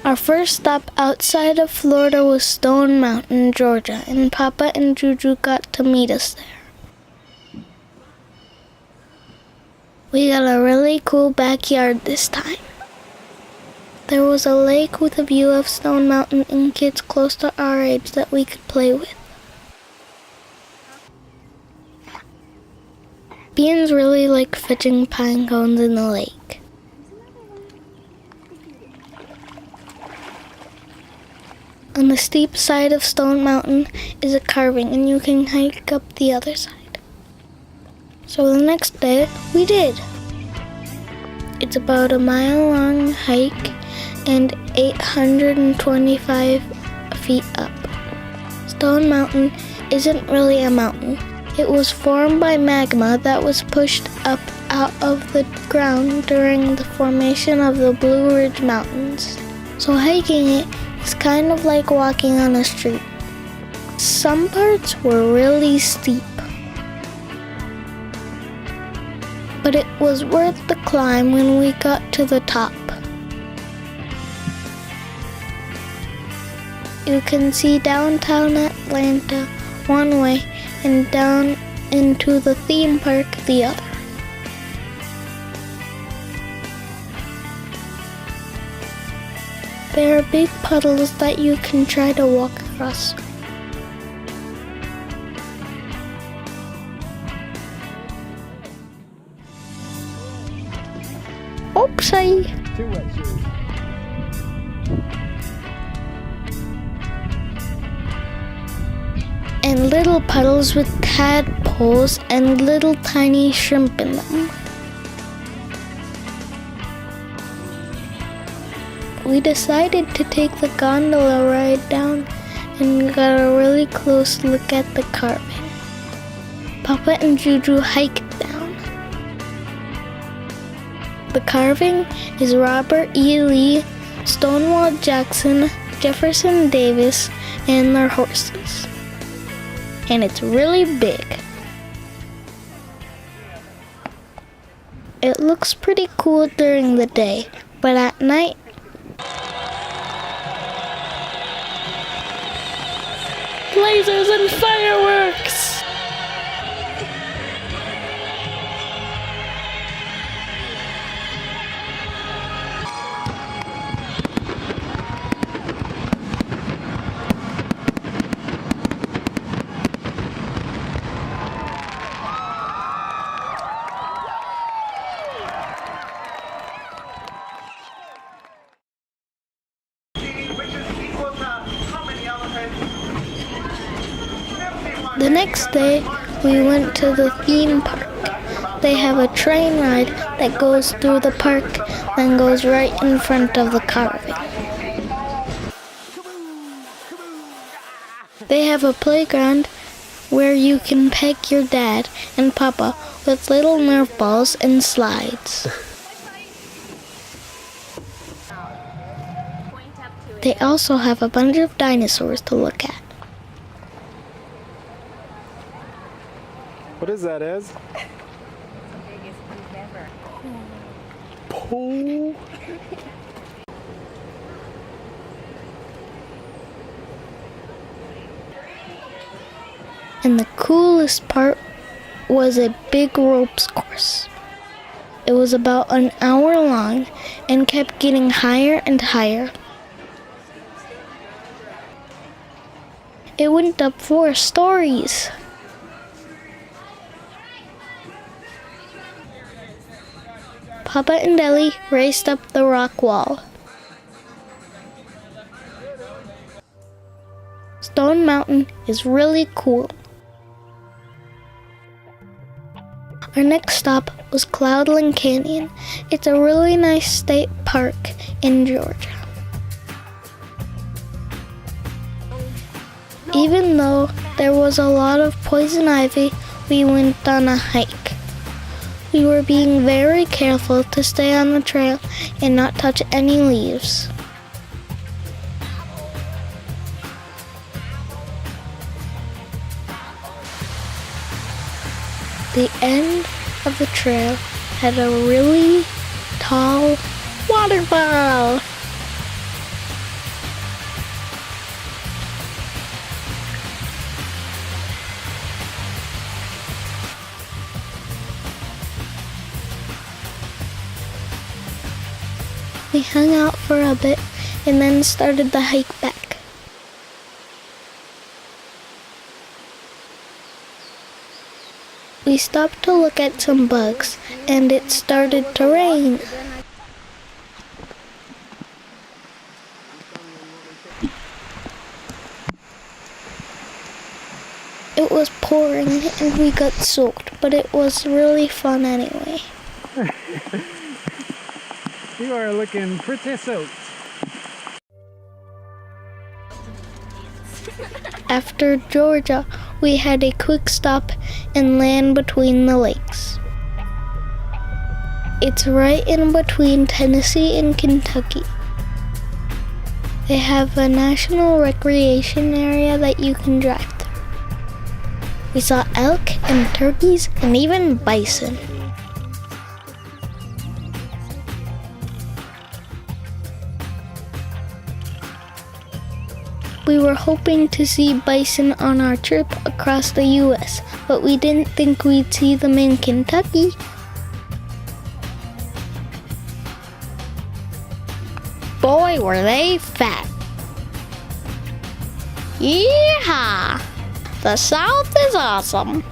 Our first stop outside of Florida was Stone Mountain, Georgia, and Papa and Juju got to meet us there. We got a really cool backyard this time. There was a lake with a view of Stone Mountain and kids close to our age that we could play with. Beans really like fishing pine cones in the lake. On the steep side of Stone Mountain is a carving and you can hike up the other side. So the next day, we did. It's about a mile-long hike and 825 feet up. Stone Mountain isn't really a mountain. It was formed by magma that was pushed up out of the ground during the formation of the Blue Ridge Mountains. So hiking it is kind of like walking on a street. Some parts were really steep, but it was worth the climb when we got to the top. You can see downtown Atlanta one way and down into the theme park the other. There are big puddles that you can try to walk across. Oopsie! Two wet shoes. And little puddles with tadpoles and little tiny shrimp in them. We decided to take the gondola ride down and got a really close look at the carving. Papa and Juju hiked down. The carving is Robert E. Lee, Stonewall Jackson, Jefferson Davis, and their horses. And it's really big. It looks pretty cool during the day, but at night, lasers and fireworks! The next day, we went to the theme park. They have a train ride that goes through the park, then goes right in front of the carving. They have a playground where you can peg your dad and Papa with little Nerf balls and slides. They also have a bunch of dinosaurs to look at. What is that, Ez? Pool. And the coolest part was a big ropes course. It was about an hour long and kept getting higher and higher. It went up 4 stories. Papa and Ellie raced up the rock wall. Stone Mountain is really cool. Our next stop was Cloudland Canyon. It's a really nice state park in Georgia. Even though there was a lot of poison ivy, we went on a hike. We were being very careful to stay on the trail and not touch any leaves. The end of the trail had a really tall waterfall. We hung out for a bit and then started the hike back. We stopped to look at some bugs, and it started to rain. It was pouring and we got soaked, but it was really fun anyway. You are looking pretty soaked. After Georgia, we had a quick stop and land between the lakes. It's right in between Tennessee and Kentucky. They have a national recreation area that you can drive through. We saw elk and turkeys and even bison. We were hoping to see bison on our trip across the U.S., but we didn't think we'd see them in Kentucky. Boy, were they fat. Yeehaw! The South is awesome.